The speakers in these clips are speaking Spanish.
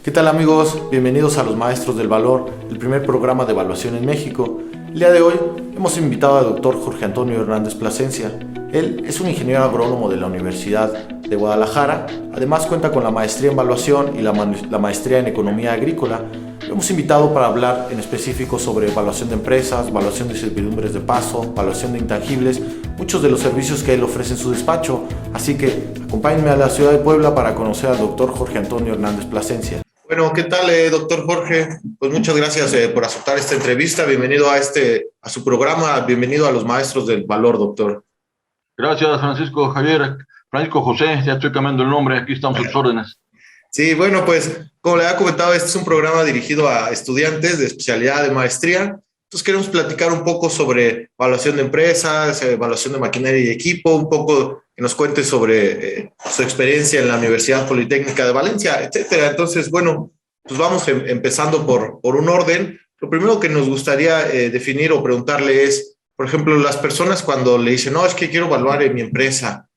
¿Qué tal amigos? Bienvenidos a Los Maestros del Valor, el primer programa de evaluación en México. El día de hoy hemos invitado al Dr. Jorge Antonio Hernández Plasencia. Él es un ingeniero agrónomo de la Universidad de Guadalajara. Además cuenta con la maestría en evaluación y la maestría en economía agrícola. Lo hemos invitado para hablar en específico sobre evaluación de empresas, evaluación de servidumbres de paso, evaluación de intangibles, muchos de los servicios que él ofrece en su despacho. Así que acompáñenme a la ciudad de Puebla para conocer al Dr. Jorge Antonio Hernández Plasencia. Bueno, ¿qué tal, doctor Jorge? Pues muchas gracias por aceptar esta entrevista. Bienvenido a su programa. Bienvenido a Los Maestros del Valor, doctor. Gracias, Francisco Javier. Francisco José, ya estoy cambiando el nombre. Aquí estamos a sus órdenes. Sí, bueno, pues como le había comentado, este es un programa dirigido a estudiantes de especialidad de maestría. Entonces queremos platicar un poco sobre evaluación de empresas, evaluación de maquinaria y equipo, un poco que nos cuente sobre su experiencia en la Universidad Politécnica de Valencia, etcétera. Entonces, bueno, pues vamos empezando por un orden. Lo primero que nos gustaría definir o preguntarle es, por ejemplo, las personas cuando le dicen, no, es que quiero evaluar en mi empresa,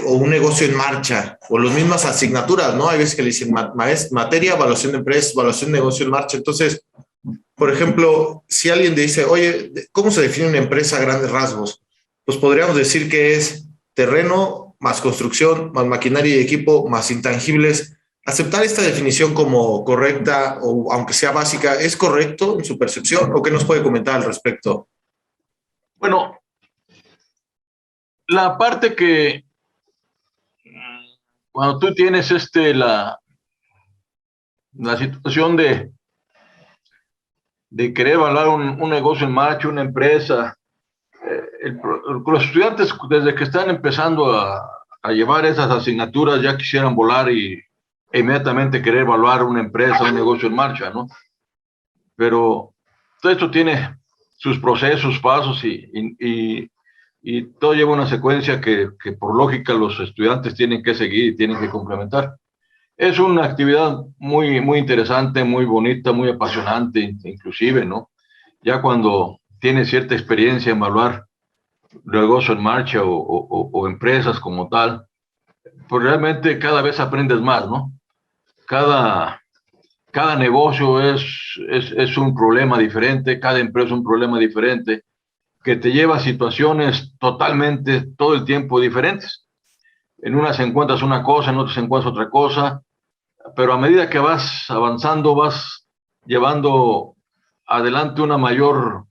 o un negocio en marcha, o las mismas asignaturas, ¿no? Hay veces que le dicen materia, evaluación de empresas, evaluación de negocio en marcha. Entonces, por ejemplo, si alguien dice, oye, ¿cómo se define una empresa a grandes rasgos? Pues podríamos decir que es terreno más construcción, más maquinaria y equipo, más intangibles. ¿Aceptar esta definición como correcta o aunque sea básica, es correcto en su percepción o qué nos puede comentar al respecto? Bueno, la parte que cuando tú tienes la situación de querer evaluar un negocio en marcha, una empresa, los estudiantes desde que están empezando a llevar esas asignaturas ya quisieran volar e inmediatamente querer evaluar una empresa, un negocio en marcha, ¿no? Pero todo esto tiene sus procesos, pasos y todo lleva una secuencia que por lógica los estudiantes tienen que seguir y tienen que complementar. Es una actividad muy, muy interesante, muy bonita, muy apasionante, inclusive, ¿no? Ya cuando tienes cierta experiencia en evaluar negocio en marcha o empresas como tal, pues realmente cada vez aprendes más, ¿no? Cada negocio es un problema diferente, cada empresa es un problema diferente, que te lleva a situaciones totalmente, todo el tiempo diferentes. En unas encuentras una cosa, en otras encuentras otra cosa, pero a medida que vas avanzando, vas llevando adelante una mayor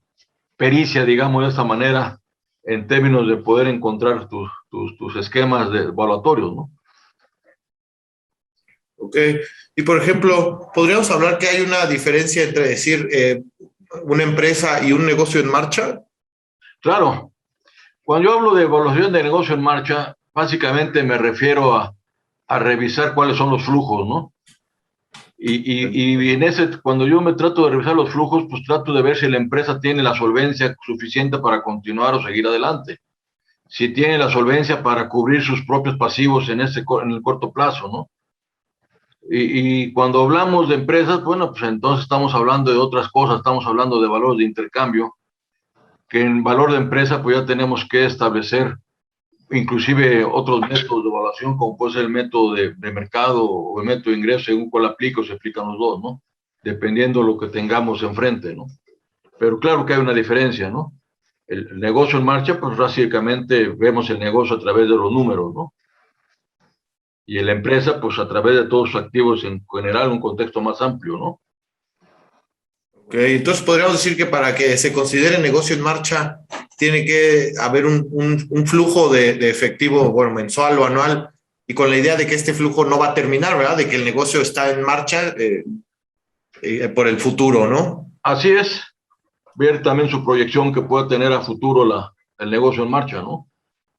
pericia, digamos de esta manera, en términos de poder encontrar tus esquemas evaluatorios, ¿no? Ok. Y por ejemplo, ¿podríamos hablar que hay una diferencia entre decir una empresa y un negocio en marcha? Claro. Cuando yo hablo de evaluación de negocio en marcha, básicamente me refiero a revisar cuáles son los flujos, ¿no? Y cuando yo me trato de revisar los flujos, pues trato de ver si la empresa tiene la solvencia suficiente para continuar o seguir adelante. Si tiene la solvencia para cubrir sus propios pasivos en el corto plazo, ¿no? Y cuando hablamos de empresas, bueno, pues entonces estamos hablando de otras cosas, estamos hablando de valores de intercambio, que en valor de empresa pues ya tenemos que establecer inclusive otros métodos de evaluación, como puede ser el método de mercado o el método de ingreso, según cuál aplica o se aplican los dos, ¿no? Dependiendo de lo que tengamos enfrente, ¿no? Pero claro que hay una diferencia, ¿no? El negocio en marcha, pues básicamente vemos el negocio a través de los números, ¿no? Y la empresa, pues a través de todos sus activos en general, un contexto más amplio, ¿no? Ok, entonces podríamos decir que para que se considere negocio en marcha, tiene que haber un flujo de efectivo, bueno, mensual o anual, y con la idea de que este flujo no va a terminar, ¿verdad? De que el negocio está en marcha por el futuro, ¿no? Así es. Ver también su proyección que pueda tener a futuro el negocio en marcha, ¿no?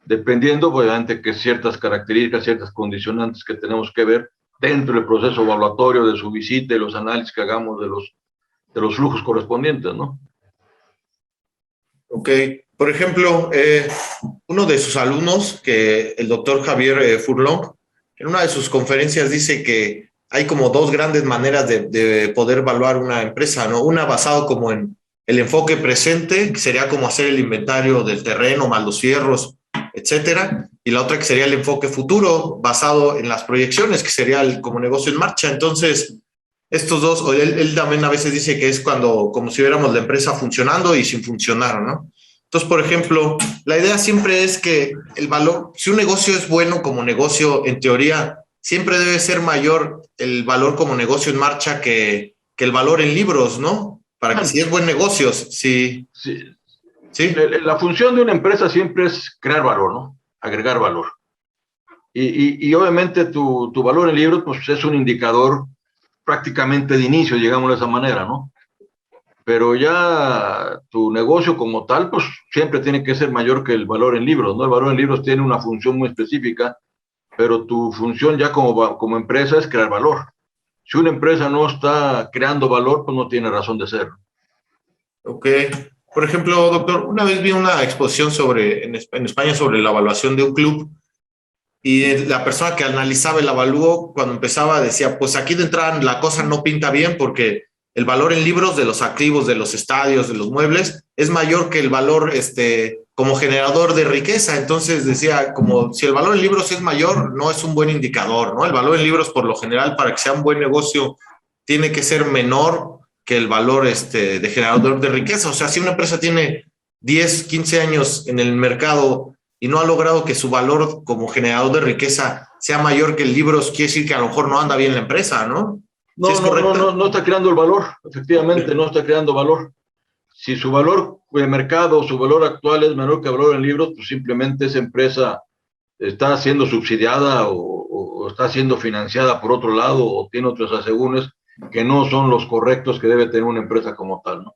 Dependiendo, obviamente, que ciertas características, ciertas condicionantes que tenemos que ver dentro del proceso evaluatorio de su visita y los análisis que hagamos de los flujos correspondientes, ¿no? Ok. Por ejemplo, uno de sus alumnos, que el doctor Javier Furlong, en una de sus conferencias dice que hay como dos grandes maneras de poder evaluar una empresa, ¿no? Una basado como en el enfoque presente, que sería como hacer el inventario del terreno, más los fierros, etcétera, y la otra que sería el enfoque futuro, basado en las proyecciones, que sería el como negocio en marcha. Entonces, estos dos, él también a veces dice que es cuando, como si viéramos la empresa funcionando y sin funcionar, ¿no? Entonces, por ejemplo, la idea siempre es que el valor, si un negocio es bueno como negocio, en teoría, siempre debe ser mayor el valor como negocio en marcha que el valor en libros, ¿no? Para que si es buen negocio, sí. Sí. Sí. La función de una empresa siempre es crear valor, ¿no? Agregar valor. Y obviamente tu valor en libros, pues es un indicador prácticamente de inicio, digamos de esa manera, ¿no? Pero ya tu negocio como tal, pues siempre tiene que ser mayor que el valor en libros, ¿no? El valor en libros tiene una función muy específica, pero tu función ya como empresa es crear valor. Si una empresa no está creando valor, pues no tiene razón de ser. Ok. Por ejemplo, doctor, una vez vi una exposición en España sobre la evaluación de un club y la persona que analizaba el avalúo, cuando empezaba, decía, pues aquí de entrada la cosa no pinta bien porque el valor en libros de los activos, de los estadios, de los muebles, es mayor que el valor como generador de riqueza. Entonces decía, como si el valor en libros es mayor, no es un buen indicador, ¿no? El valor en libros, por lo general, para que sea un buen negocio, tiene que ser menor que el valor de generador de riqueza. O sea, si una empresa tiene 10, 15 años en el mercado y no ha logrado que su valor como generador de riqueza sea mayor que el libros, quiere decir que a lo mejor no anda bien la empresa, ¿no? ¿Sí es correcto? No está creando el valor, efectivamente, no está creando valor. Si su valor de mercado, su valor actual es menor que el valor en libros, pues simplemente esa empresa está siendo subsidiada o está siendo financiada por otro lado o tiene otros asegúnes que no son los correctos que debe tener una empresa como tal, ¿no?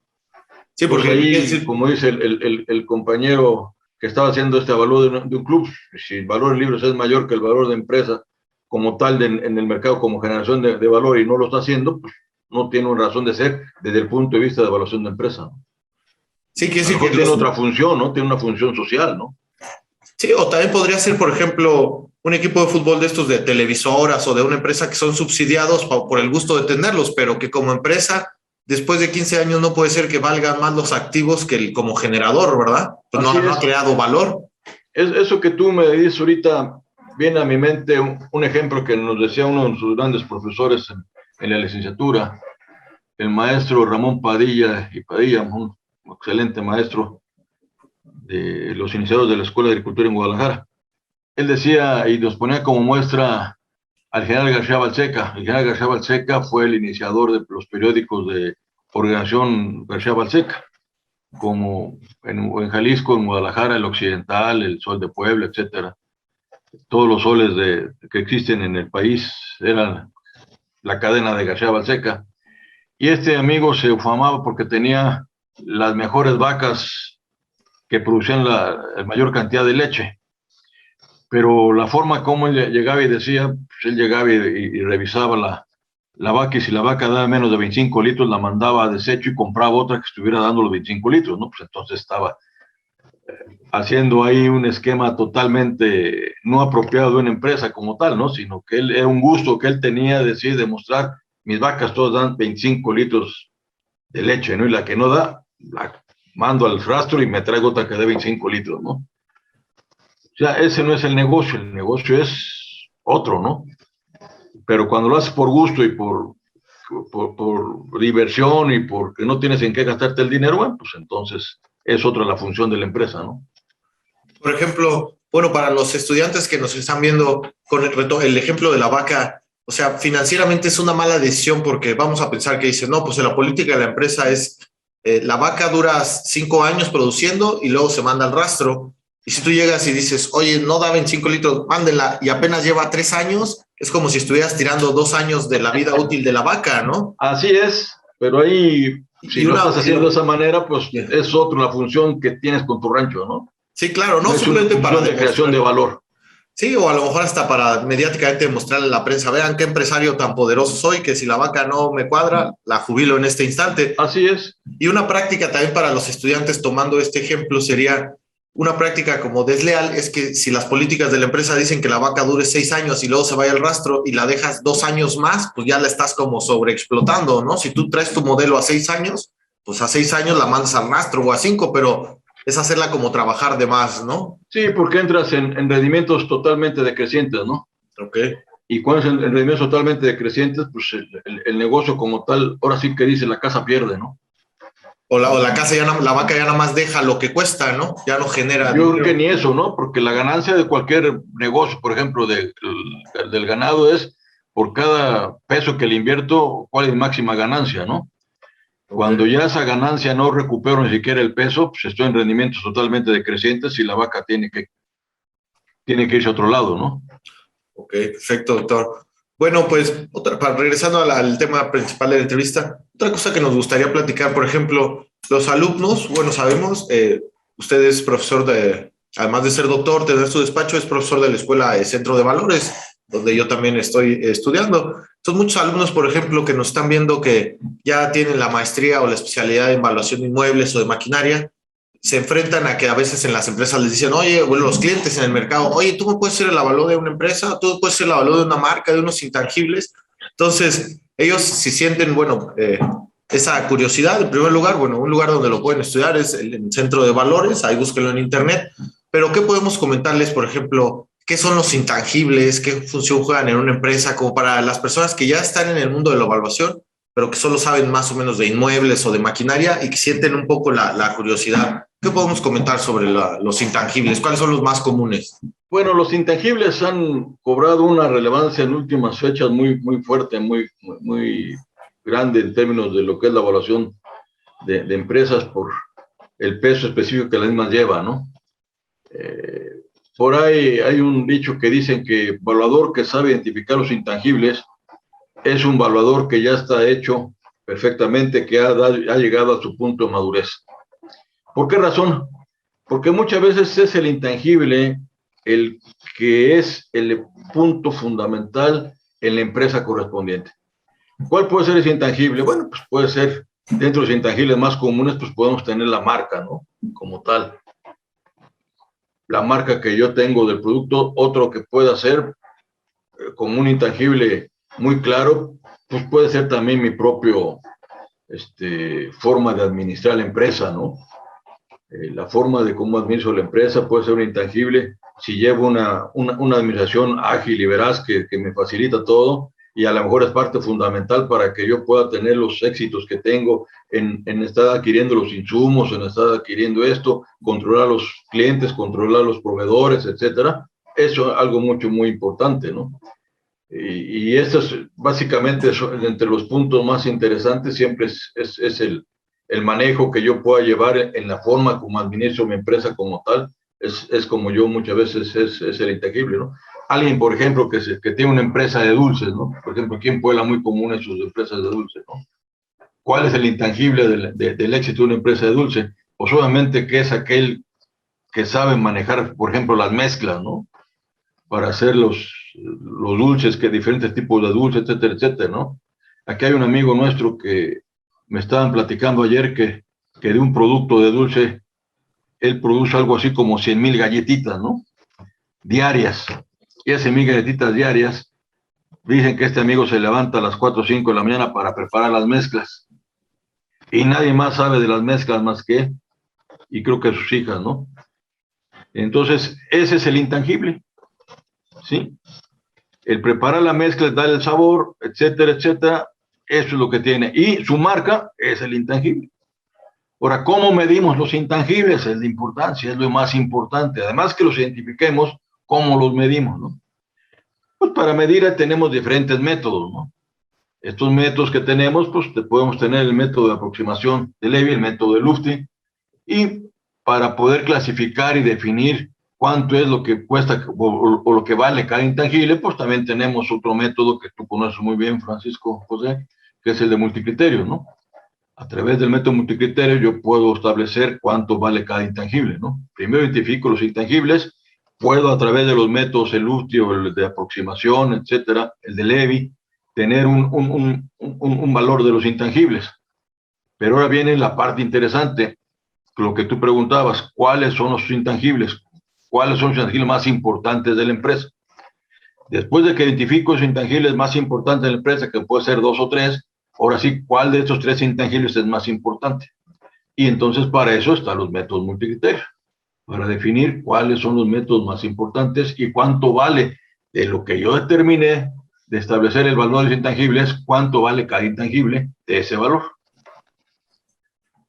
Sí, porque ahí, como dice el compañero que estaba haciendo este avalúo de un club, si el valor en libros es mayor que el valor de empresa como tal en el mercado como generación de valor y no lo está haciendo, pues no tiene una razón de ser desde el punto de vista de evaluación de empresa, ¿no? Sí, quiere decir que tiene otra función, ¿no? Tiene una función social, ¿no? Sí, o también podría ser, por ejemplo, un equipo de fútbol de estos de televisoras o de una empresa que son subsidiados por el gusto de tenerlos, pero que como empresa, después de 15 años no puede ser que valgan más los activos que como generador, ¿verdad? Pues no ha creado valor. Eso que tú me dices ahorita, viene a mi mente un ejemplo que nos decía uno de nuestros grandes profesores en la licenciatura, el maestro Ramón Padilla y Padilla, un excelente maestro de los iniciados de la Escuela de Agricultura en Guadalajara. Él decía y nos ponía como muestra al general García Balseca. El general García Balseca fue el iniciador de los periódicos de Organización García Balseca, como en Jalisco, en Guadalajara, el Occidental, el Sol de Puebla, etcétera. Todos los soles que existen en el país eran la cadena de García Balseca. Y este amigo se ufamaba porque tenía las mejores vacas que producían la mayor cantidad de leche. Pero la forma como él llegaba y decía, pues él llegaba y revisaba la vaca, y si la vaca daba menos de 25 litros, la mandaba a desecho y compraba otra que estuviera dando los 25 litros, ¿no? Pues entonces estaba haciendo ahí un esquema totalmente no apropiado de una empresa como tal, ¿no? Sino que él era un gusto que él tenía de decir, demostrar, mis vacas todas dan 25 litros de leche, ¿no? Y la que no da, la mando al rastro y me traigo otra que dé 25 litros, ¿no? O sea, ese no es el negocio es otro, ¿no? Pero cuando lo haces por gusto y por diversión y porque no tienes en qué gastarte el dinero, bueno, pues entonces es otra la función de la empresa, ¿no? Por ejemplo, bueno, para los estudiantes que nos están viendo con el ejemplo de la vaca, o sea, financieramente es una mala decisión porque vamos a pensar que dices, no, pues la política de la empresa es, la vaca dura 5 años produciendo y luego se manda al rastro. Y si tú llegas y dices, oye, no da 25 litros, mándenla, y apenas lleva 3 años, es como si estuvieras tirando 2 años de la vida útil de la vaca, ¿no? Así es, pero ahí, si lo estás haciendo de esa manera, pues es otra la función que tienes con tu rancho, ¿no? Sí, claro, no es simplemente para de creación de valor. Sí, o a lo mejor hasta para mediáticamente mostrarle a la prensa, vean qué empresario tan poderoso soy, que si la vaca no me cuadra, la jubilo en este instante. Así es. Y una práctica también para los estudiantes, tomando este ejemplo, sería una práctica como desleal, es que si las políticas de la empresa dicen que la vaca dure 6 años y luego se vaya al rastro y la dejas 2 años más, pues ya la estás como sobreexplotando, ¿no? Si tú traes tu modelo a 6 años, pues a 6 años la mandas al rastro o a 5, pero es hacerla como trabajar de más, ¿no? Sí, porque entras en rendimientos totalmente decrecientes, ¿no? Ok. Y cuando es en rendimientos totalmente decrecientes, pues el negocio como tal, ahora sí que dice, la casa pierde, ¿no? O la casa ya la vaca ya nada más deja lo que cuesta, ¿no? Ya no genera Yo creo que dinero. ni eso, ¿no? Porque la ganancia de cualquier negocio, por ejemplo, del ganado es por cada peso que le invierto, cuál es mi máxima ganancia, ¿no? Ok. Cuando ya esa ganancia no recupero ni siquiera el peso, pues estoy en rendimientos totalmente decrecientes y la vaca tiene que irse a otro lado, ¿no? Ok, perfecto, doctor. Bueno, pues regresando al tema principal de la entrevista, otra cosa que nos gustaría platicar, por ejemplo, los alumnos, bueno, sabemos, usted es profesor además de ser doctor, tener su despacho, es profesor de la Escuela de Centro de Valores, donde yo también estoy estudiando. Son muchos alumnos, por ejemplo, que nos están viendo que ya tienen la maestría o la especialidad en evaluación de inmuebles o de maquinaria, se enfrentan a que a veces en las empresas les dicen, oye, bueno, los clientes en el mercado, oye, tú me puedes hacer el avalúo de una empresa, tú puedes hacer el avalúo de una marca, de unos intangibles. Entonces, ellos si sienten, bueno, esa curiosidad, en primer lugar, bueno, un lugar donde lo pueden estudiar es el Centro de Valores, ahí búsquenlo en internet, pero ¿qué podemos comentarles, por ejemplo, qué son los intangibles, qué función juegan en una empresa, como para las personas que ya están en el mundo de la evaluación, pero que solo saben más o menos de inmuebles o de maquinaria y que sienten un poco la curiosidad? ¿Qué podemos comentar sobre los intangibles? ¿Cuáles son los más comunes? Bueno, los intangibles han cobrado una relevancia en últimas fechas muy, muy fuerte, muy grande en términos de lo que es la evaluación de empresas por el peso específico que la misma lleva, ¿no? Eh, por ahí hay un dicho que dicen que evaluador que sabe identificar los intangibles es un evaluador que ya está hecho perfectamente, que ha llegado a su punto de madurez. ¿Por qué razón? Porque muchas veces es el intangible el que es el punto fundamental en la empresa correspondiente. ¿Cuál puede ser ese intangible? Bueno, pues puede ser, dentro de los intangibles más comunes, pues podemos tener la marca, ¿no? Como tal. La marca que yo tengo del producto, otro que pueda ser como un intangible muy claro, pues puede ser también mi propio forma de administrar la empresa, ¿no? La forma de cómo administro la empresa puede ser un intangible. Si llevo una administración ágil y veraz que me facilita todo y a lo mejor es parte fundamental para que yo pueda tener los éxitos que tengo en estar adquiriendo los insumos, en estar adquiriendo esto, controlar los clientes, controlar los proveedores, etcétera. Eso es algo muy importante, ¿no? Y esto es básicamente entre los puntos más interesantes, siempre es el manejo que yo pueda llevar en la forma como administro mi empresa como tal, es como yo muchas veces es el intangible, ¿no? Alguien, por ejemplo, que tiene una empresa de dulces, ¿no? Por ejemplo, aquí en Puebla muy común en sus empresas de dulces, ¿no? ¿Cuál es el intangible del éxito de una empresa de dulce? Pues obviamente que es aquel que sabe manejar, por ejemplo, las mezclas, ¿no? Para hacer los dulces, que diferentes tipos de dulces, etcétera, etcétera, ¿no? Aquí hay un amigo nuestro que me estaban platicando ayer que de un producto de dulce, él produce algo así como 100,000 galletitas, ¿no? Diarias. Y esas 100,000 galletitas diarias, dicen que este amigo se levanta a las 4 o 5 de la mañana para preparar las mezclas. Y nadie más sabe de las mezclas más que él, y creo que sus hijas, ¿no? Entonces, ese es el intangible, ¿sí? El preparar la mezcla, dar el sabor, etcétera, etcétera, eso es lo que tiene. Y su marca es el intangible. Ahora, ¿cómo medimos los intangibles? Es la importancia, es lo más importante. Además que los identifiquemos, ¿cómo los medimos? ¿No? Pues para medir tenemos diferentes métodos, ¿no? Estos métodos que tenemos, pues podemos tener el método de aproximación de Levy, el método de Lufti, y para poder clasificar y definir cuánto es lo que cuesta o lo que vale cada intangible, pues también tenemos otro método que tú conoces muy bien, Francisco José, que es el de multicriterio, ¿no? A través del método multicriterio yo puedo establecer cuánto vale cada intangible, ¿no? Primero identifico los intangibles, puedo a través de los métodos el Lufti o el de aproximación, etcétera, el de Levy, tener un valor de los intangibles. Pero ahora viene la parte interesante, lo que tú preguntabas, ¿cuáles son los intangibles? ¿Cuáles son los intangibles más importantes de la empresa? Después de que identifico los intangibles más importantes de la empresa, que puede ser 2 o 3, ahora sí, ¿cuál de estos 3 intangibles es más importante? Y entonces para eso están los métodos multicriterios, para definir cuáles son los métodos más importantes y cuánto vale de lo que yo determiné de establecer el valor de los intangibles, cuánto vale cada intangible de ese valor.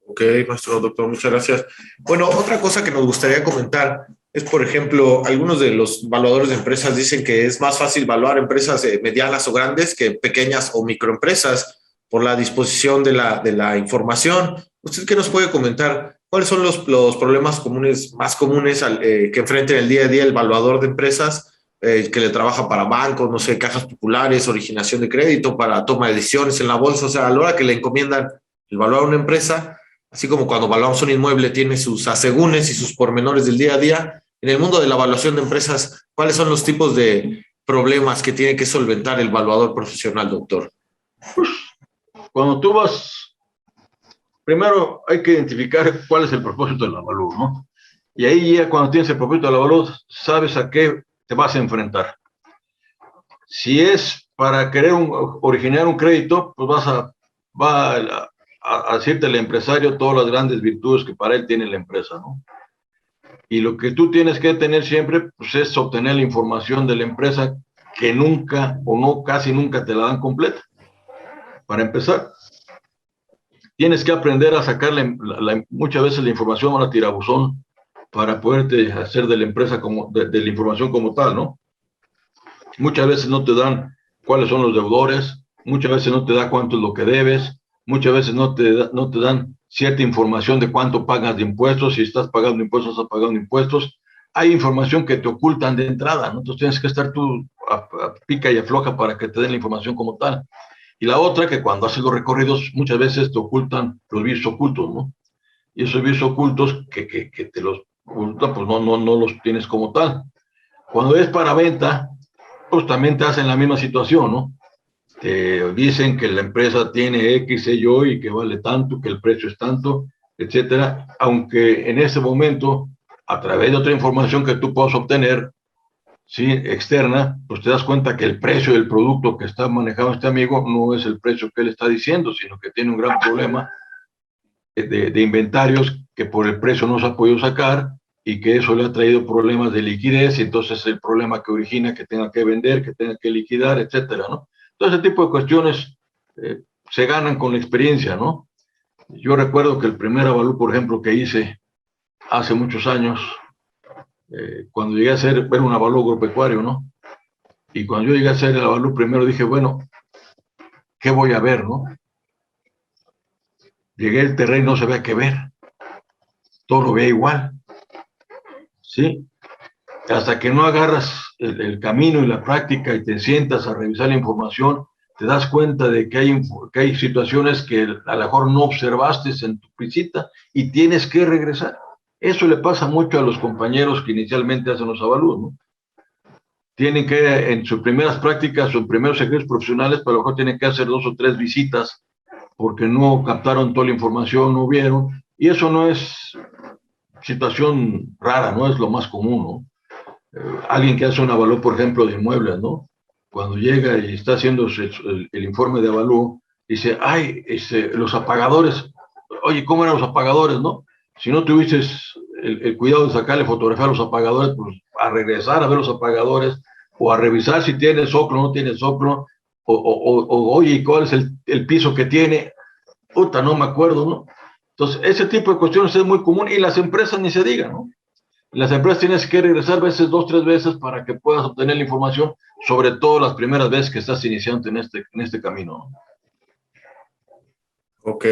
Ok, maestro doctor, muchas gracias. Bueno, otra cosa que nos gustaría comentar es, por ejemplo, algunos de los evaluadores de empresas dicen que es más fácil evaluar empresas medianas o grandes que pequeñas o microempresas por la disposición de la información. ¿Usted qué nos puede comentar? ¿Cuáles son los problemas comunes, más comunes que enfrenta en el día a día el evaluador de empresas que le trabaja para bancos, no sé, cajas populares, originación de crédito, para toma de decisiones en la bolsa? O sea, a la hora que le encomiendan evaluar una empresa, así como cuando evaluamos un inmueble, tiene sus asegúnes y sus pormenores del día a día. En el mundo de la evaluación de empresas, ¿cuáles son los tipos de problemas que tiene que solventar el evaluador profesional, doctor? Pues, cuando tú vas, primero hay que identificar cuál es el propósito del avalúo, ¿no? Y ahí ya cuando tienes el propósito del avalúo, sabes a qué te vas a enfrentar. Si es para querer originar un crédito, pues va a decirte el empresario todas las grandes virtudes que para él tiene la empresa, ¿no? Y lo que tú tienes que tener siempre, pues, es obtener la información de la empresa que nunca o no, casi nunca te la dan completa. Para empezar, tienes que aprender a sacarle muchas veces la información a la tirabuzón para poderte hacer de la empresa de la información como tal, ¿no? Muchas veces no te dan cuáles son los deudores, muchas veces no te da cuánto es lo que debes, muchas veces no te dan cierta información de cuánto pagas de impuestos, si estás pagando impuestos, estás pagando impuestos. Hay información que te ocultan de entrada, ¿no? Entonces tienes que estar tú a pica y afloja para que te den la información como tal. Y la otra, que cuando haces los recorridos, muchas veces te ocultan los bienes ocultos, ¿no? Y esos bienes ocultos que te los ocultan, pues no los tienes como tal. Cuando es para venta, pues también te hacen la misma situación, ¿no? Te dicen que la empresa tiene X, Y, que vale tanto, que el precio es tanto, etcétera, aunque en ese momento, a través de otra información que tú puedas obtener, ¿sí?, externa, pues te das cuenta que el precio del producto que está manejando este amigo no es el precio que él está diciendo, sino que tiene un gran problema de inventarios que por el precio no se ha podido sacar y que eso le ha traído problemas de liquidez, y entonces el problema que origina que tenga que vender, que tenga que liquidar, etcétera, ¿no? Todo ese tipo de cuestiones se ganan con la experiencia, ¿no? Yo recuerdo que el primer avalúo, por ejemplo, que hice hace muchos años, cuando llegué a hacer, era un avalúo agropecuario, ¿no? Y cuando yo llegué a hacer el avalúo primero dije, bueno, ¿qué voy a ver, no? Llegué al terreno y no sabía qué ver. Todo lo veía igual, ¿sí? Hasta que no agarras el camino y la práctica y te sientas a revisar la información, te das cuenta de que hay situaciones que a lo mejor no observaste en tu visita y tienes que regresar. Eso le pasa mucho a los compañeros que inicialmente hacen los avalúos, ¿no? Tienen que, en sus primeras prácticas o en primeros ejercicios profesionales, a lo mejor tienen que hacer 2 o 3 visitas porque no captaron toda la información, no vieron, y eso no es situación rara, no es lo más común, ¿no? Alguien que hace un avalúo, por ejemplo, de inmuebles, ¿no? Cuando llega y está haciendo el informe de avalúo, dice, ay, los apagadores, oye, ¿cómo eran los apagadores, no? Si no tuviste el cuidado de sacarle fotografía a los apagadores, pues a regresar a ver los apagadores, o a revisar si tiene soclo o no tiene soclo, oye, ¿cuál es el piso que tiene? Puta, no me acuerdo, ¿no? Entonces, ese tipo de cuestiones es muy común, y las empresas ni se digan, ¿no? Las empresas tienes que regresar veces, 2, 3 veces para que puedas obtener la información, sobre todo las primeras veces que estás iniciando en este camino, ¿no? Ok.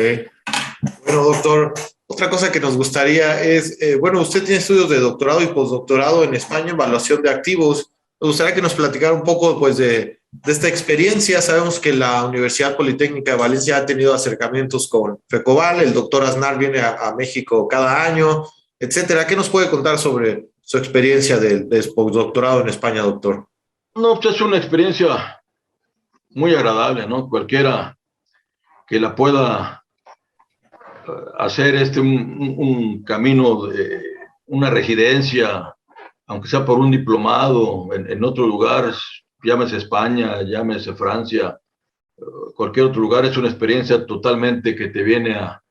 Bueno, doctor, otra cosa que nos gustaría es, bueno, usted tiene estudios de doctorado y postdoctorado en España en evaluación de activos. Nos gustaría que nos platicara un poco, pues, de esta experiencia. Sabemos que la Universidad Politécnica de Valencia ha tenido acercamientos con FECOVAL, el doctor Aznar viene a México cada año, etcétera. ¿Qué nos puede contar sobre su experiencia de postdoctorado en España, doctor? No, pues es una experiencia muy agradable, ¿no? Cualquiera que la pueda hacer un camino de una residencia, aunque sea por un diplomado en otro lugar, llámese España, llámese Francia, cualquier otro lugar, es una experiencia totalmente que te viene a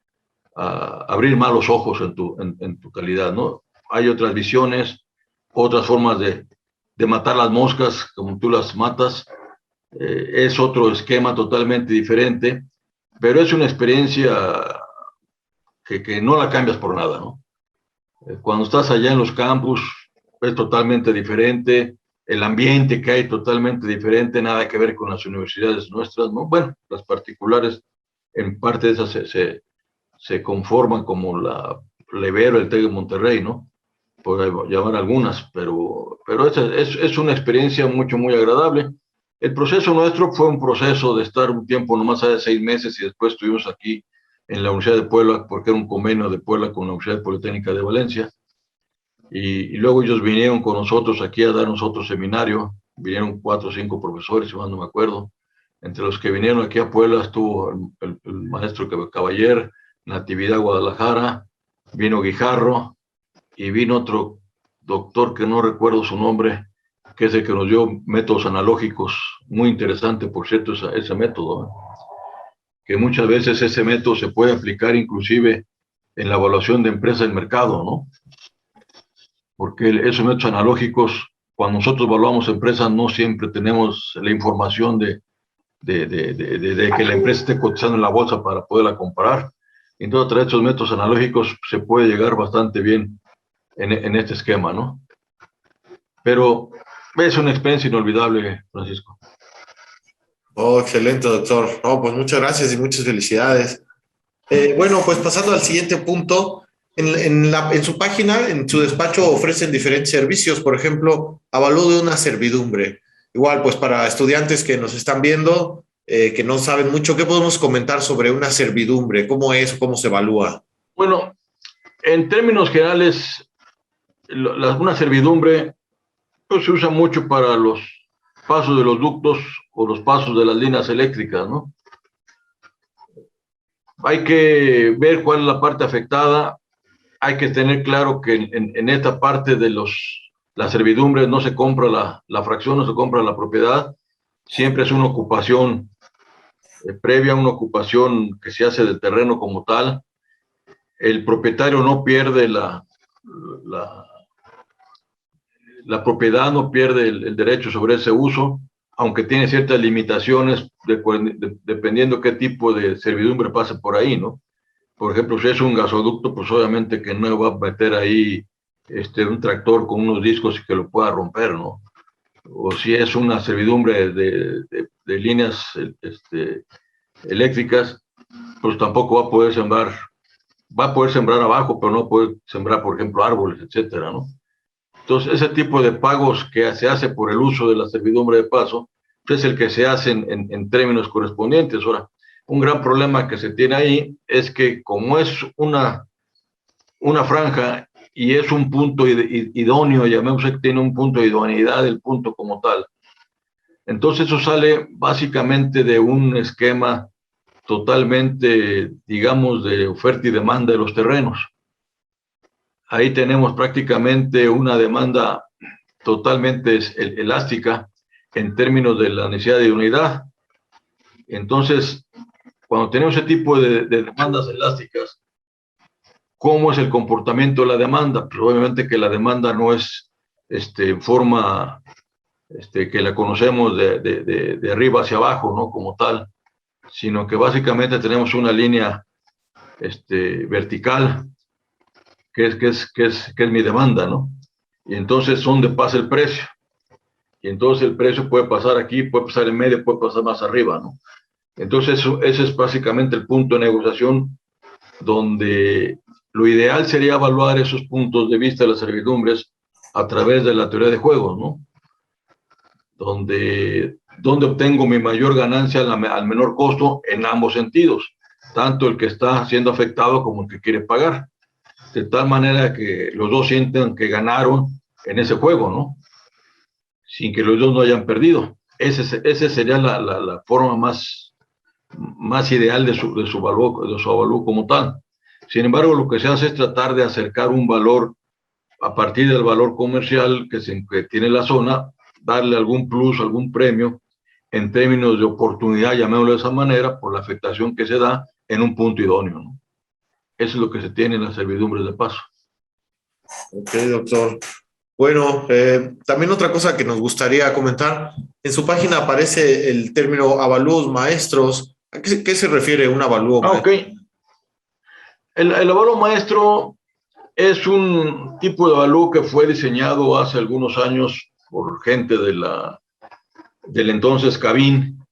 abrir más los ojos en tu calidad, ¿no? Hay otras visiones, otras formas de matar las moscas, como tú las matas. Es otro esquema totalmente diferente, pero es una experiencia que no la cambias por nada, ¿no? Cuando estás allá en los campus es totalmente diferente, el ambiente que hay totalmente diferente, nada que ver con las universidades nuestras, ¿no? Bueno, las particulares, en parte de esas se conforman como la Ibero, el TEC de Monterrey, ¿no? Por llamar algunas, pero es una experiencia muy agradable. El proceso nuestro fue un proceso de estar un tiempo, no más de 6 meses, y después estuvimos aquí en la Universidad de Puebla, porque era un convenio de Puebla con la Universidad Politécnica de Valencia, y luego ellos vinieron con nosotros aquí a darnos otro seminario, vinieron 4 o 5 profesores, si mal no me acuerdo. Entre los que vinieron aquí a Puebla estuvo el maestro Caballer, Natividad Guadalajara, vino Guijarro, y vino otro doctor que no recuerdo su nombre, que es el que nos dio métodos analógicos, muy interesante, por cierto, ese método, que muchas veces ese método se puede aplicar inclusive en la evaluación de empresas del mercado, ¿no? Porque esos métodos analógicos, cuando nosotros evaluamos empresas, no siempre tenemos la información de que la empresa esté cotizando en la bolsa para poderla comparar. Entonces, a través de estos métodos analógicos se puede llegar bastante bien en este esquema, ¿no? Pero es una experiencia inolvidable, Francisco. Oh, excelente, doctor. Oh, pues muchas gracias y muchas felicidades. Bueno, pues pasando al siguiente punto, en su página, en su despacho ofrecen diferentes servicios, por ejemplo, avalúo de una servidumbre. Igual, pues para estudiantes que nos están viendo, que no saben mucho, ¿qué podemos comentar sobre una servidumbre? ¿Cómo es? ¿Cómo se evalúa? Bueno, en términos generales, una servidumbre pues, se usa mucho para los pasos de los ductos o los pasos de las líneas eléctricas, ¿no? Hay que ver cuál es la parte afectada. Hay que tener claro que en esta parte de las servidumbres no se compra la fracción, no se compra la propiedad. Siempre es una ocupación previa, una ocupación que se hace del terreno como tal. El propietario no pierde la propiedad, no pierde el derecho sobre ese uso, aunque tiene ciertas limitaciones dependiendo qué tipo de servidumbre pase por ahí, ¿no? Por ejemplo, si es un gasoducto, pues obviamente que no va a meter ahí un tractor con unos discos y que lo pueda romper, ¿no? O si es una servidumbre de líneas eléctricas, pues tampoco va a poder sembrar abajo, pero no puede sembrar, por ejemplo, árboles, etcétera, ¿no? Entonces, ese tipo de pagos que se hace por el uso de la servidumbre de paso, pues es el que se hace en términos correspondientes. Ahora, un gran problema que se tiene ahí es que como es una franja y es un punto idóneo, llamemos que tiene un punto de idoneidad del punto como tal, entonces eso sale básicamente de un esquema totalmente, digamos, de oferta y demanda de los terrenos. Ahí tenemos prácticamente una demanda totalmente elástica en términos de la necesidad de unidad. Entonces, cuando tenemos ese tipo de demandas elásticas, ¿cómo es el comportamiento de la demanda? Pues obviamente que la demanda no es en forma que la conocemos de arriba hacia abajo, ¿no? Como tal, sino que básicamente tenemos una línea vertical que es mi demanda, ¿no? Y entonces, ¿dónde pasa el precio? Y entonces el precio puede pasar aquí, puede pasar en medio, puede pasar más arriba, ¿no? Entonces, ese es básicamente el punto de negociación donde lo ideal sería evaluar esos puntos de vista de las servidumbres a través de la teoría de juegos, ¿no? Donde obtengo mi mayor ganancia al menor costo en ambos sentidos, tanto el que está siendo afectado como el que quiere pagar, de tal manera que los dos sientan que ganaron en ese juego, ¿no? Sin que los dos no hayan perdido. Ese sería la forma más ideal de su avalúo como tal. Sin embargo, lo que se hace es tratar de acercar un valor a partir del valor comercial que tiene la zona, darle algún plus, algún premio en términos de oportunidad, llamémoslo de esa manera, por la afectación que se da en un punto idóneo, ¿no? Eso es lo que se tiene en las servidumbres de paso. Ok, doctor. Bueno, también otra cosa que nos gustaría comentar, en su página aparece el término avalúos maestros. ¿A qué se refiere un avalúo Ok. maestro? El avalúo maestro es un tipo de avalúo que fue diseñado hace algunos años por gente del entonces CABIN,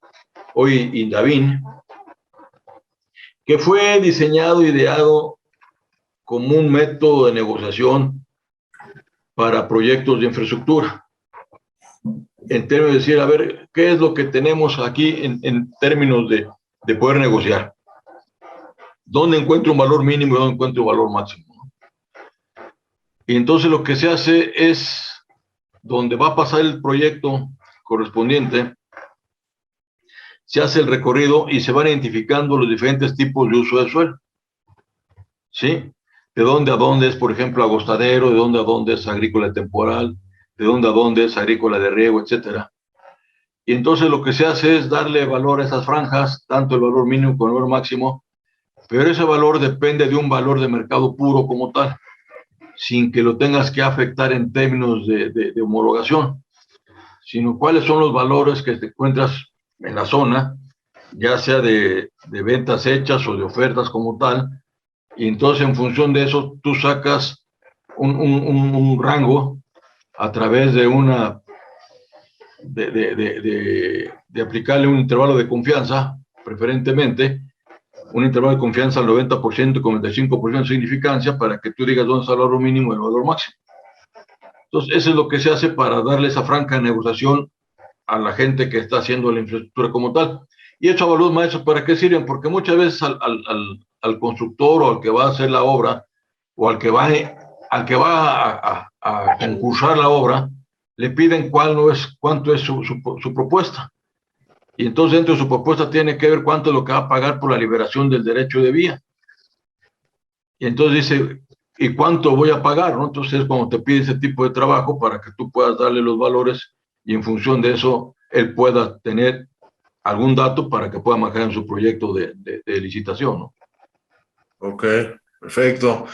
hoy INDAVIN, que fue diseñado, ideado como un método de negociación para proyectos de infraestructura. En términos de decir, a ver, ¿qué es lo que tenemos aquí en términos de poder negociar? ¿Dónde encuentro un valor mínimo y dónde encuentro un valor máximo? Y entonces lo que se hace es, donde va a pasar el proyecto correspondiente, se hace el recorrido y se van identificando los diferentes tipos de uso del suelo. ¿Sí? De dónde a dónde es, por ejemplo, agostadero, de dónde a dónde es agrícola temporal, de dónde a dónde es agrícola de riego, etcétera. Y entonces lo que se hace es darle valor a esas franjas, tanto el valor mínimo como el valor máximo, pero ese valor depende de un valor de mercado puro como tal, sin que lo tengas que afectar en términos de homologación, sino cuáles son los valores que te encuentras en la zona, ya sea de ventas hechas o de ofertas como tal, y entonces en función de eso tú sacas un rango a través de aplicarle un intervalo de confianza, preferentemente, un intervalo de confianza al 90% con 95% de significancia para que tú digas dónde está el valor mínimo y el valor máximo. Entonces, eso es lo que se hace para darle esa franca negociación a la gente que está haciendo la infraestructura como tal. Y estos avalúos maestros, ¿para qué sirven? Porque muchas veces al constructor o al que va a hacer la obra o al que va a concursar la obra, le piden cuánto es su propuesta. Y entonces dentro de su propuesta tiene que ver cuánto es lo que va a pagar por la liberación del derecho de vía. Y entonces dice, ¿y cuánto voy a pagar? ¿No? Entonces es cuando te pide ese tipo de trabajo para que tú puedas darle los valores y en función de eso él pueda tener algún dato para que pueda manejar en su proyecto de licitación, ¿no? Ok, perfecto.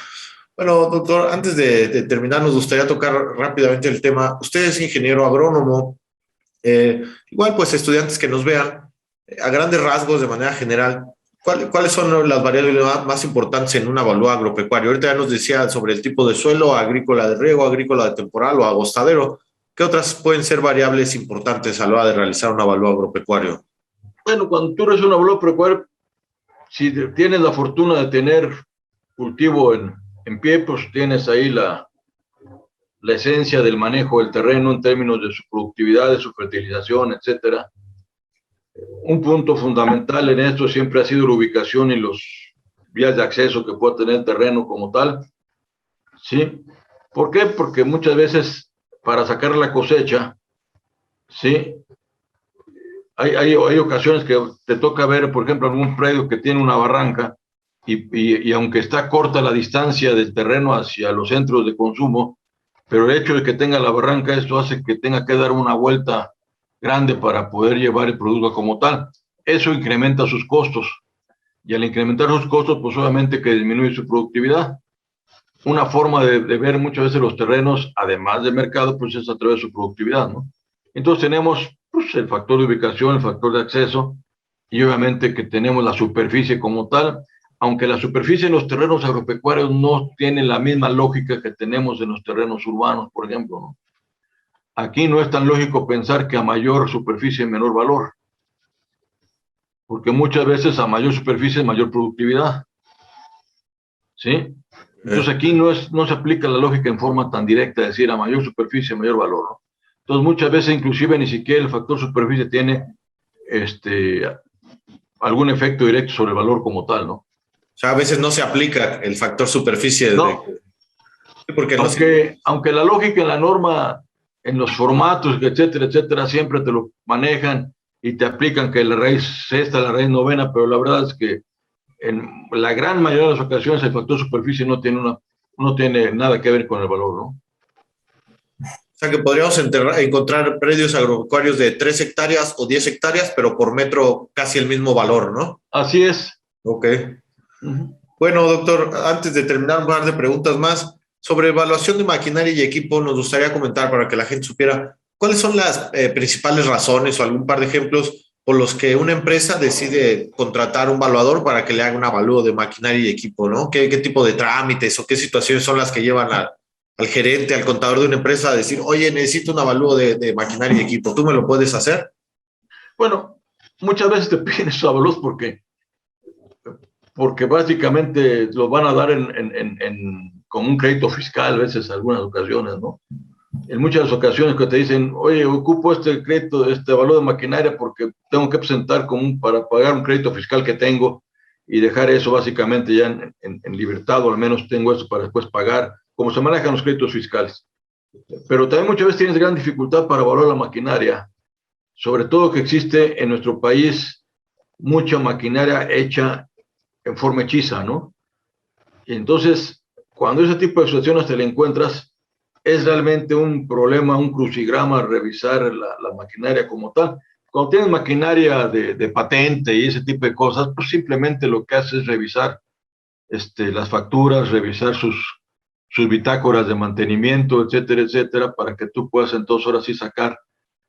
Bueno, doctor, antes de terminar, nos gustaría tocar rápidamente el tema. Usted es ingeniero agrónomo. Igual, pues, estudiantes que nos vean, a grandes rasgos, de manera general, ¿cuáles son las variables más importantes en un avalúo agropecuario? Ahorita ya nos decía sobre el tipo de suelo, agrícola de riego, agrícola de temporal o agostadero. ¿Qué otras pueden ser variables importantes a la hora de realizar un avalúo agropecuario? Bueno, cuando tú eres un avalúo agropecuario, si tienes la fortuna de tener cultivo en pie, pues tienes ahí la esencia del manejo del terreno en términos de su productividad, de su fertilización, etcétera. Un punto fundamental en esto siempre ha sido la ubicación y los vías de acceso que pueda tener el terreno como tal. ¿Sí? ¿Por qué? Porque muchas veces para sacar la cosecha, ¿sí? Hay ocasiones que te toca ver, por ejemplo, algún predio que tiene una barranca y aunque está corta la distancia del terreno hacia los centros de consumo, pero el hecho de que tenga la barranca, esto hace que tenga que dar una vuelta grande para poder llevar el producto como tal. Eso incrementa sus costos y al incrementar sus costos, pues obviamente que disminuye su productividad. Una forma de ver muchas veces los terrenos, además de mercado, pues es a través de su productividad, ¿no? Entonces tenemos pues, el factor de ubicación, el factor de acceso y obviamente que tenemos la superficie como tal, aunque la superficie en los terrenos agropecuarios no tiene la misma lógica que tenemos en los terrenos urbanos, por ejemplo, ¿no? Aquí no es tan lógico pensar que a mayor superficie menor valor, porque muchas veces a mayor superficie mayor productividad, ¿sí? Entonces aquí no se aplica la lógica en forma tan directa, es decir, a mayor superficie mayor valor, ¿no? Entonces muchas veces inclusive ni siquiera el factor superficie tiene algún efecto directo sobre el valor como tal, ¿no? O sea, a veces no se aplica el factor superficie. No, porque no aunque la lógica en la norma, en los formatos, etcétera, etcétera, siempre te lo manejan y te aplican que la raíz sexta, la raíz novena, pero la verdad es que en la gran mayoría de las ocasiones el factor superficie no tiene nada que ver con el valor, ¿no? O sea, que podríamos encontrar predios agropecuarios de 3 hectáreas o 10 hectáreas, pero por metro casi el mismo valor, ¿no? Así es. Ok. Bueno, doctor, antes de terminar, un par de preguntas más. Sobre evaluación de maquinaria y equipo, nos gustaría comentar para que la gente supiera cuáles son las principales razones o algún par de ejemplos por los que una empresa decide contratar un evaluador para que le haga un avalúo de maquinaria y equipo, ¿no? ¿Qué tipo de trámites o qué situaciones son las que llevan al gerente, al contador de una empresa a decir, oye, necesito un avalúo de maquinaria y equipo, ¿tú me lo puedes hacer? Bueno, muchas veces te piden esos avalúos porque básicamente lo van a dar como un crédito fiscal, a veces, algunas ocasiones, ¿no? En muchas ocasiones que te dicen, oye, ocupo este crédito, este valor de maquinaria porque tengo que presentar para pagar un crédito fiscal que tengo y dejar eso básicamente ya en libertad, o al menos tengo eso para después pagar, como se manejan los créditos fiscales. Pero también muchas veces tienes gran dificultad para valorar la maquinaria, sobre todo que existe en nuestro país mucha maquinaria hecha en forma hechiza, ¿no? Y entonces, cuando ese tipo de situaciones te la encuentras, es realmente un problema, un crucigrama revisar la maquinaria como tal. Cuando tienes maquinaria de patente y ese tipo de cosas, pues simplemente lo que haces es revisar las facturas, revisar sus bitácoras de mantenimiento, etcétera, etcétera, para que tú puedas entonces ahora sí sacar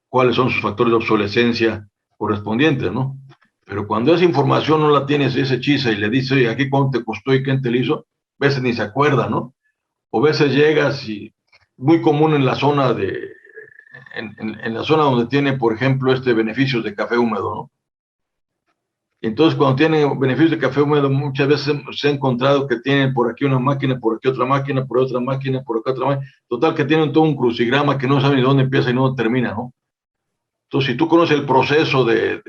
cuáles son sus factores de obsolescencia correspondientes, ¿no? Pero cuando esa información no la tienes, ese hechiza, y le dices, oye, aquí cuánto te costó y quién te lo hizo, a veces ni se acuerda, ¿no? O a veces llegas y muy común en la zona en la zona donde tiene, por ejemplo, beneficios de café húmedo, ¿no? Entonces, cuando tienen beneficios de café húmedo, muchas veces se ha encontrado que tienen por aquí una máquina, por aquí otra máquina, por otra máquina, por acá otra máquina. Total, que tienen todo un crucigrama que no saben ni dónde empieza y dónde termina, ¿no? Entonces, si tú conoces el proceso del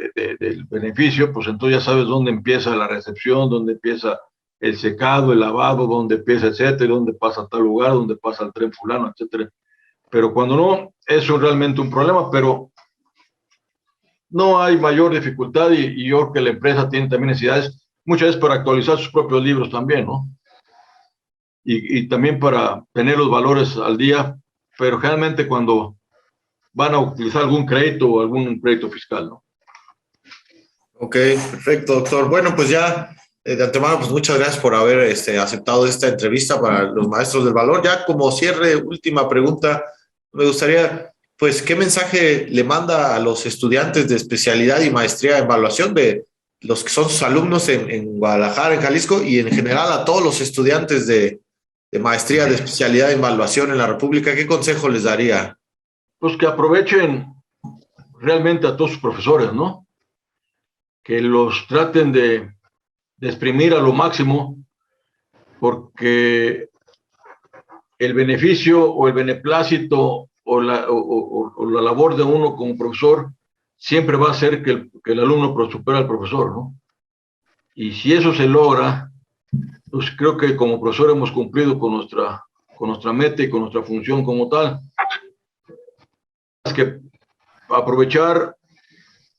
beneficio, pues entonces ya sabes dónde empieza la recepción, dónde empieza el secado, el lavado, dónde empieza, etcétera, dónde pasa a tal lugar, dónde pasa el tren fulano, etcétera. Pero cuando no, eso es realmente un problema, pero no hay mayor dificultad y yo creo que la empresa tiene también necesidades, muchas veces para actualizar sus propios libros también, ¿no? Y también para tener los valores al día, pero generalmente cuando van a utilizar algún crédito o algún crédito fiscal, ¿no? Ok, perfecto, doctor. Bueno, pues ya de antemano, pues muchas gracias por haber aceptado esta entrevista para los maestros del valor. Ya como cierre, última pregunta, me gustaría, pues, ¿qué mensaje le manda a los estudiantes de especialidad y maestría en evaluación de los que son sus alumnos en Guadalajara, en Jalisco, y en general a todos los estudiantes de maestría de especialidad en evaluación en la República? ¿Qué consejo les daría? Pues que aprovechen realmente a todos sus profesores, ¿no? Que los traten de exprimir a lo máximo, porque el beneficio o el beneplácito o la labor de uno como profesor siempre va a hacer que el alumno supere al profesor, ¿no? Y si eso se logra, pues creo que como profesor hemos cumplido con nuestra meta y con nuestra función como tal. Es que aprovechar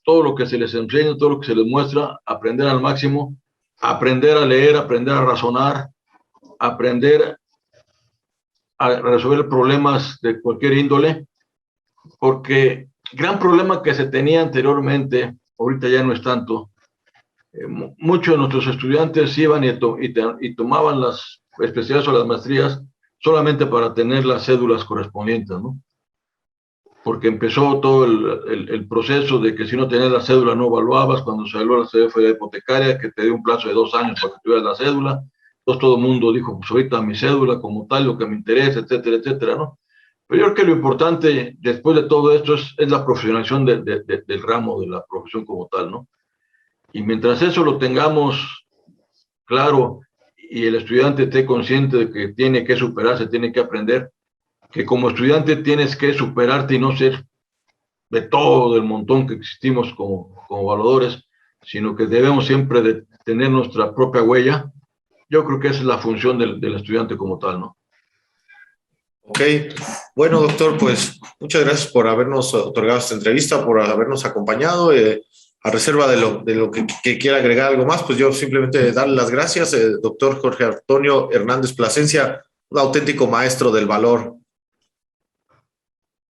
todo lo que se les enseña, todo lo que se les muestra, aprender al máximo, aprender a leer, aprender a razonar, aprender a resolver problemas de cualquier índole, porque gran problema que se tenía anteriormente, ahorita ya no es tanto, muchos de nuestros estudiantes iban y tomaban las especialidades o las maestrías solamente para tener las cédulas correspondientes, ¿no? Porque empezó todo el proceso de que si no tenías la cédula no evaluabas, cuando salió la cédula hipotecaria, que te dio un plazo de 2 años para que tuvieras la cédula. Entonces todo el mundo dijo, pues ahorita mi cédula como tal, lo que me interesa, etcétera, etcétera, ¿no? Pero yo creo que lo importante después de todo esto es la profesionalización del ramo, de la profesión como tal, ¿no? Y mientras eso lo tengamos claro y el estudiante esté consciente de que tiene que superarse, tiene que aprender, que como estudiante tienes que superarte y no ser de todo el montón que existimos como evaluadores, sino que debemos siempre de tener nuestra propia huella. Yo creo que esa es la función del estudiante como tal, ¿no? Ok, bueno, doctor, pues muchas gracias por habernos otorgado esta entrevista, por habernos acompañado. A reserva de lo que quiera agregar algo más, pues yo simplemente darle las gracias, doctor Jorge Antonio Hernández Plasencia, un auténtico maestro del valor.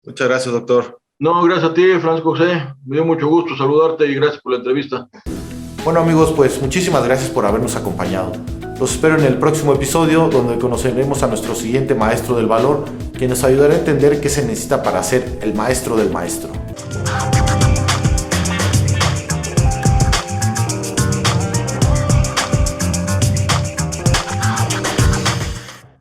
Muchas gracias, doctor. No, gracias a ti, Francisco José. Me dio mucho gusto saludarte y gracias por la entrevista. Bueno, amigos, pues muchísimas gracias por habernos acompañado. Los espero en el próximo episodio, donde conoceremos a nuestro siguiente maestro del valor, que nos ayudará a entender qué se necesita para ser el maestro del maestro.